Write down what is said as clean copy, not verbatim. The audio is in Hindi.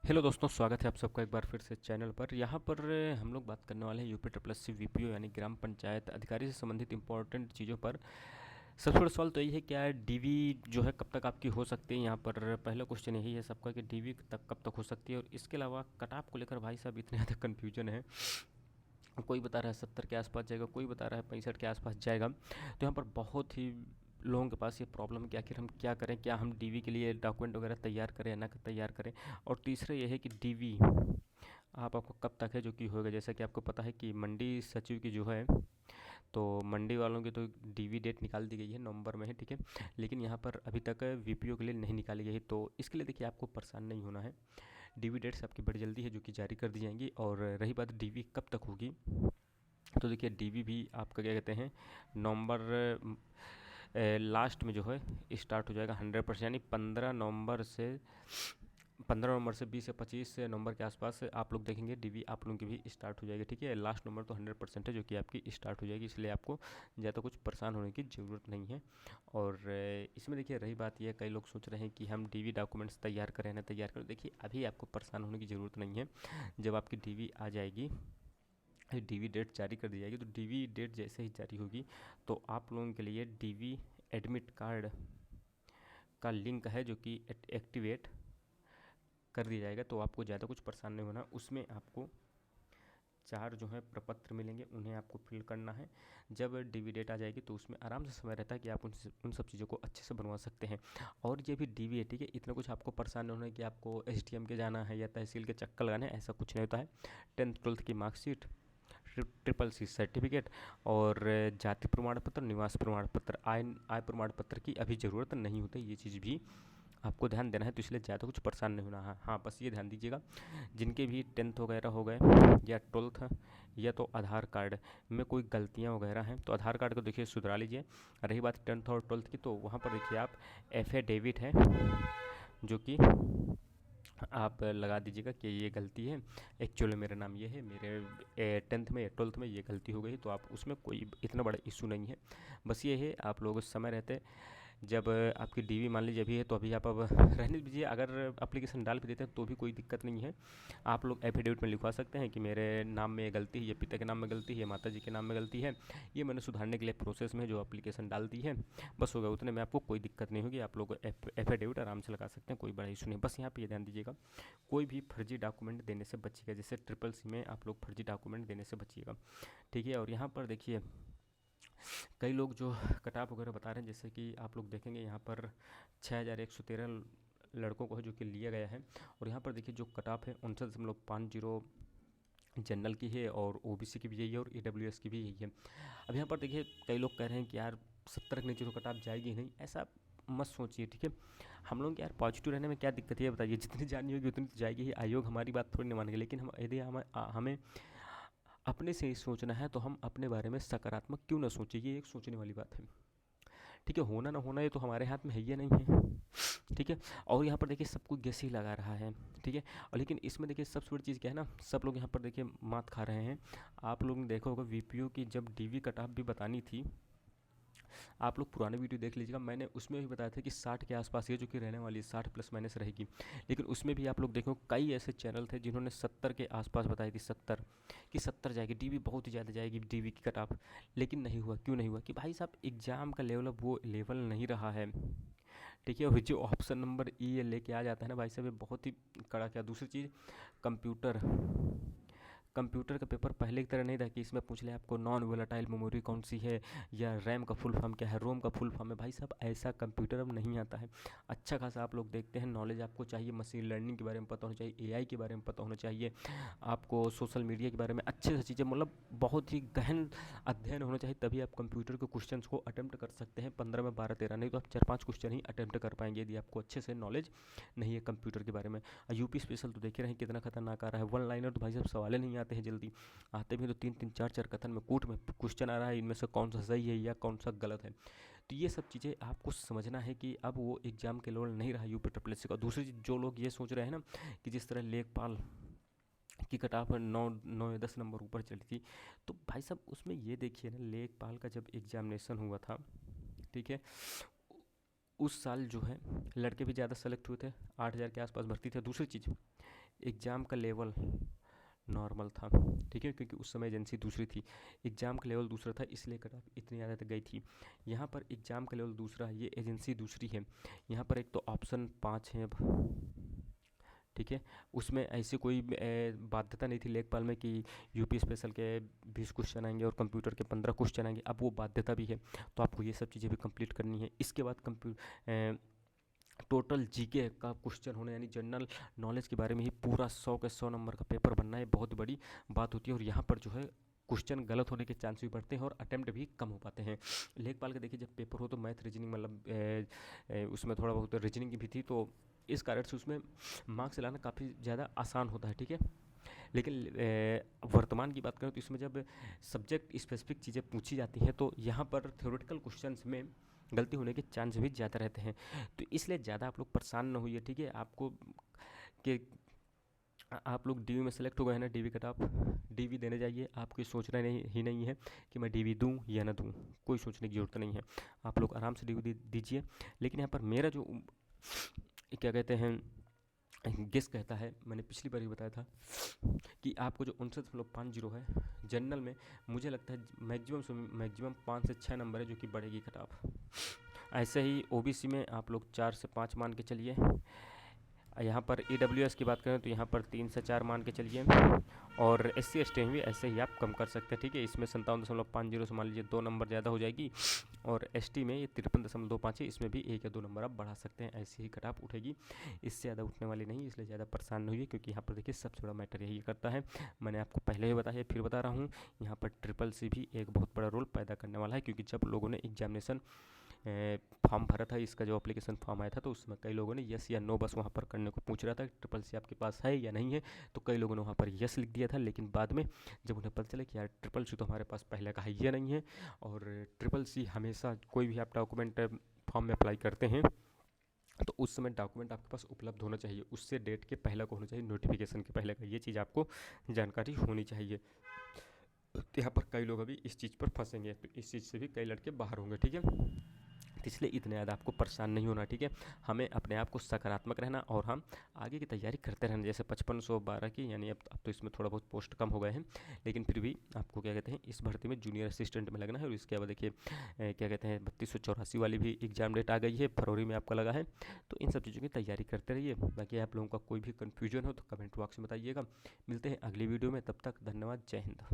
हेलो दोस्तों, स्वागत है आप सबका एक बार फिर से चैनल पर। यहाँ पर हम लोग बात करने वाले हैं UP triple S C VPO यानी ग्राम पंचायत अधिकारी से संबंधित इंपॉर्टेंट चीज़ों पर। सबसे बड़ा सवाल तो यही है, क्या डीवी जो है कब तक आपकी हो सकती है। यहाँ पर पहला क्वेश्चन यही है सबका कि डीवी तक कब तक हो सकती है। और इसके अलावा कट ऑफ को लेकर भाई साहब इतने ज़्यादा कन्फ्यूजन है। कोई बता रहा है 70 के आसपास जाएगा, कोई बता रहा है 65 के आसपास जाएगा। तो यहाँ पर बहुत ही लोगों के पास ये प्रॉब्लम है कि आखिर हम क्या करें, क्या हम डीवी के लिए डॉक्यूमेंट वगैरह तैयार करें या ना तैयार करें। और तीसरा ये है कि डीवी आपको कब तक है जो कि होएगा। जैसा कि आपको पता है कि मंडी सचिव की जो है, तो मंडी वालों की तो डीवी डेट निकाल दी गई है, नवंबर में है, ठीक है। लेकिन यहाँ पर अभी तक वीपीओ के लिए नहीं निकाली गई है, तो इसके लिए देखिए आपको परेशान नहीं होना है। डीवी डेट्स आपकी बड़ी जल्दी है जो कि जारी कर दी जाएंगी। और रही बात डीवी कब तक होगी, तो देखिए डीवी भी आपका क्या कहते हैं, नवंबर लास्ट में जो है स्टार्ट हो जाएगा 100%। यानी 15 नवंबर से 20 या 25 नवंबर के आसपास आप लोग देखेंगे डीवी आप लोगों की भी स्टार्ट हो जाएगी, ठीक है। लास्ट नंबर तो 100% है जो कि आपकी स्टार्ट हो जाएगी, इसलिए आपको ज़्यादा कुछ परेशान होने की ज़रूरत नहीं है। और इसमें देखिए रही बात यह, कई लोग सोच रहे हैं कि हम डीवी डॉक्यूमेंट्स तैयार करें ना तैयार करें। देखिए अभी आपको परेशान होने की ज़रूरत नहीं है। जब आपकी डीवी आ जाएगी, डीवी डेट जारी कर दी जाएगी, तो डीवी डेट जैसे ही जारी होगी तो आप लोगों के लिए डीवी एडमिट कार्ड का लिंक है जो कि एक्टिवेट कर दिया जाएगा। तो आपको ज़्यादा कुछ परेशान नहीं होना। उसमें आपको 4 जो है प्रपत्र मिलेंगे, उन्हें आपको फिल करना है। जब डीवी डेट आ जाएगी तो उसमें आराम से समय रहता है कि आप उन सब चीज़ों को अच्छे से बनवा सकते हैं। और ये भी डीवी है, ठीक है। इतना कुछ आपको परेशान नहीं होना है कि आपको एसडीएम के जाना है या तहसील के चक्कर लगाने हैं, ऐसा कुछ नहीं होता है। 10th 12th की मार्कशीट, ट्रिपल सी सर्टिफिकेट और जाति प्रमाण पत्र, निवास प्रमाण पत्र, आय आय प्रमाण पत्र की अभी ज़रूरत नहीं होती। ये चीज़ भी आपको ध्यान देना है, तो इसलिए ज़्यादा कुछ परेशान नहीं होना है। हाँ बस ये ध्यान दीजिएगा, जिनके भी 10th वगैरह हो गए या 12th या तो आधार कार्ड में कोई गलतियाँ वगैरह हैं तो आधार कार्ड को देखिए सुधरा लीजिए। रही बात 10th और 12th की, तो वहाँ पर देखिए आप एफिडेविट है जो कि आप लगा दीजिएगा कि ये गलती है, एक्चुअली मेरा नाम ये है, मेरे 10th में या 12th में ये गलती हो गई। तो आप उसमें कोई इतना बड़ा इशू नहीं है। बस ये है आप लोग समय रहते जब आपकी डीवी मान लीजिए अभी है तो अभी आप अब रहने दीजिए। अगर एप्लीकेशन डाल भी देते हैं तो भी कोई दिक्कत नहीं है। आप लोग एफिडेविट में लिखवा सकते हैं कि मेरे नाम में ये गलती है, ये पिता के नाम में गलती है, माता जी के नाम में गलती है, ये मैंने सुधारने के लिए प्रोसेस में जो एप्लीकेशन डाल दी है। बस हो गया, उतने में आपको कोई दिक्कत नहीं होगी। आप लोग एफिडेविट आराम से लगा सकते हैं, कोई बड़ा इशू नहीं। बस यहाँ पे ये ध्यान दीजिएगा, कोई भी फर्जी डॉक्यूमेंट देने से बचिएगा। जैसे ट्रिपल सी में आप लोग फर्जी डॉक्यूमेंट देने से बचिएगा, ठीक है। और यहाँ पर देखिए कई लोग जो कटाप वगैरह बता रहे हैं, जैसे कि आप लोग देखेंगे यहाँ पर 6113 लड़कों को है जो कि लिया गया है। और यहाँ पर देखिए जो कटाप है 59.50 जनरल की है और ओबीसी की भी यही है और ईडब्ल्यूएस की भी यही है। अब यहाँ पर देखिए कई लोग कह रहे हैं कि यार 70 के नीचे तो कटाप जाएगी ही नहीं, ऐसा मत सोचिए, ठीक है। हम लोग यार पॉजिटिव रहने में क्या दिक्कत है ये बताइए, जितनी जानी होगी उतनी तो जाएगी ही। आयोग हमारी बात थोड़ी नहीं मानेंगे, लेकिन हम यदि हमें अपने से ही सोचना है तो हम अपने बारे में सकारात्मक क्यों ना सोचें, ये एक सोचने वाली बात है, ठीक है। होना ना होना ये तो हमारे हाथ में है ही नहीं है, ठीक है। और यहाँ पर देखिए सब कुछ गैस ही लगा रहा है, ठीक है। और लेकिन इसमें देखिए सबसे बड़ी चीज़ क्या है ना, सब लोग यहाँ पर देखिए मात खा रहे हैं। आप लोगों ने देखा होगा वीपीओ की जब डीवी कट ऑफ भी बतानी थी, आप लोग पुराने वीडियो देख लीजिएगा, मैंने उसमें भी बताया था कि 60 के आसपास ये जो कि रहने वाली है, 60 प्लस माइनस रहेगी। लेकिन उसमें भी आप लोग देखो कई ऐसे चैनल थे जिन्होंने 70 के आसपास बताई थी, 70 कि 70 जाएगी डीवी, बहुत ही ज़्यादा जाएगी डीवी की कट ऑफ। लेकिन नहीं हुआ, क्यों नहीं हुआ कि भाई साहब एग्ज़ाम का लेवल अब वो लेवल नहीं रहा है, ठीक है। और जो ऑप्शन नंबर ई लेके आ जाता है ना भाई साहब, ये बहुत ही कड़ा। क्या दूसरी चीज़, कंप्यूटर कंप्यूटर का पेपर पहले की तरह नहीं था कि इसमें पूछ ले आपको नॉन वोलेटाइल मेमोरी कौन सी है या रैम का फुल फॉर्म क्या है, रोम का फुल फॉर्म है। भाई साहब ऐसा कंप्यूटर अब नहीं आता है। अच्छा खासा आप लोग देखते हैं नॉलेज आपको चाहिए, मशीन लर्निंग के बारे में पता होना चाहिए, एआई के बारे में पता होना चाहिए, आपको सोशल मीडिया के बारे में अच्छे से चीज़ें, मतलब बहुत ही गहन अध्ययन होना चाहिए, तभी आप कंप्यूटर के क्वेश्चन को अटेम्प्ट कर सकते हैं। 15 में 12 13 नहीं तो आप 4 5 क्वेश्चन ही अटेम्प्ट कर पाएंगे यदि आपको अच्छे से नॉलेज नहीं है कंप्यूटर के बारे में। यूपी स्पेशल तो देख रहे हैं कितना खतरनाक आ रहा है, वन लाइनर तो भाई साहब सवाल नहीं आते हैं जल्दी, आते भी तो 3 3 4 4 कथन में कूट में क्वेश्चन आ रहा है, इनमें से कौन सा सही है या कौन सा गलत है। तो ये सब चीज़ें आपको समझना है कि अब वो एग्जाम के लेवल नहीं रहा यूपी ट्रिपल एससी का। दूसरी चीज़ जो लोग ये सोच रहे हैं ना कि जिस तरह लेखपाल की कटाफ 9 9 10 नंबर ऊपर चली थी, तो भाई साहब उसमें ये देखिए ना, लेखपाल का जब एग्जामिनेशन हुआ था, ठीक है, उस साल जो है लड़के भी ज़्यादा सेलेक्ट हुए थे, 8000 के आसपास भर्ती थे। दूसरी चीज़ एग्ज़ाम का लेवल नॉर्मल था, ठीक है, क्योंकि उस समय एजेंसी दूसरी थी। एग्ज़ाम का लेवल दूसरा था, इसलिए कट ऑफ इतनी ज़्यादा तक गई थी। यहाँ पर एग्ज़ाम का लेवल दूसरा है, ये एजेंसी दूसरी है। यहाँ पर एक तो ऑप्शन 5 है अब, ठीक है। उसमें ऐसी कोई बाध्यता नहीं थी लेखपाल में कि यूपी स्पेशल के 20 क्वेश्चन आएंगे और कंप्यूटर के 15 क्वेश्चन आएंगे। अब वो बाध्यता भी है, तो आपको ये सब चीज़ें भी कंप्लीट करनी है। इसके बाद टोटल जीके का क्वेश्चन होना, यानी जनरल नॉलेज के बारे में ही पूरा 100 के 100 नंबर का पेपर बनना, है बहुत बड़ी बात होती है। और यहाँ पर जो है क्वेश्चन गलत होने के चांस भी बढ़ते हैं और अटेम्प्ट भी कम हो पाते हैं। लेखपाल का देखिए जब पेपर हो तो मैथ रीजनिंग मतलब उसमें थोड़ा बहुत रीजनिंग की भी थी, तो इस कारण से उसमें मार्क्स लाना काफ़ी ज़्यादा आसान होता है, ठीक है। लेकिन वर्तमान की बात करें तो इसमें जब सब्जेक्ट स्पेसिफिक चीज़ें पूछी जाती हैं तो यहाँ पर थ्योरेटिकल क्वेश्चंस में गलती होने के चांस भी ज़्यादा रहते हैं। तो इसलिए ज़्यादा आप लोग परेशान ना होइए, ठीक है। आपको कि आप लोग डीवी में सेलेक्ट हो गए हैं ना, डीवी कट ऑफ, डीवी देने जाइए। आपको ये सोचना नहीं है कि मैं डीवी दूं या ना दूं, कोई सोचने की ज़रूरत नहीं है। आप लोग आराम से डीवी दीजिए। लेकिन यहाँ पर मेरा जो क्या कहते हैं गेस कहता है, मैंने पिछली बार ही बताया था कि आपको जो 59.50 है जनरल में, मुझे लगता है मैक्सिमम 5 से 6 नंबर है जो कि बढ़ेगी कट ऑफ। ऐसे ही ओबीसी में आप लोग 4 से 5 मान के चलिए। यहाँ पर ईडब्ल्यूएस की बात करें तो यहाँ पर 3 से 4 मान के चलिए। और SC ST में भी ऐसे ही आप कम कर सकते हैं, ठीक है। इसमें 57.50 से मान लीजिए 2 नंबर ज़्यादा हो जाएगी, और ST में ये 53.25 है, इसमें भी 1 या 2 नंबर आप बढ़ा सकते हैं। ऐसे ही कट ऑफ उठेगी, इससे ज़्यादा उठने वाली नहीं, इसलिए ज़्यादा परेशान नहीं हुई, क्योंकि यहाँ पर देखिए सबसे बड़ा मैटर यही करता है। मैंने आपको पहले ही बताया, फिर बता रहा हूँ, यहाँ पर CCC भी एक बहुत बड़ा रोल पैदा करने वाला है। क्योंकि जब लोगों ने एग्जामिनेशन फॉर्म भरा था, इसका जो एप्लीकेशन फॉर्म आया था, तो उसमें कई लोगों ने यस या नो बस वहाँ पर करने को पूछ रहा था, CCC आपके पास है या नहीं है। तो कई लोगों ने वहाँ पर यस लिख दिया था, लेकिन बाद में जब उन्हें पता चला कि यार CCC तो हमारे पास पहले का है, ये नहीं है। और CCC हमेशा कोई भी आप डॉक्यूमेंट फॉर्म में अप्लाई करते हैं तो उस समय डॉक्यूमेंट आपके पास उपलब्ध होना चाहिए, उससे डेट के पहले को होना चाहिए, नोटिफिकेशन के पहले का। ये चीज़ आपको जानकारी होनी चाहिए। तो यहाँ पर कई लोग अभी इस चीज़ पर फंसेंगे, तो इस चीज़ से भी कई लड़के बाहर होंगे, ठीक है। तो इसलिए इतने ज़्यादा आपको परेशान नहीं होना, ठीक है। हमें अपने आप को सकारात्मक रहना और हम आगे की तैयारी करते रहना। जैसे 5512 की, यानी अब तो इसमें थोड़ा बहुत पोस्ट कम हो गए हैं, लेकिन फिर भी आपको क्या कहते हैं इस भर्ती में जूनियर असिस्टेंट में लगना है। और इसके बाद देखिए क्या कहते हैं 3284 वाली भी एग्जाम डेट आ गई है, फरवरी में आपका लगा है। तो इन सब चीज़ों की तैयारी करते रहिए। बाकी आप लोगों का कोई भी कन्फ्यूजन हो तो कमेंट बॉक्स में बताइएगा। मिलते हैं अगली वीडियो में, तब तक धन्यवाद, जय हिंद।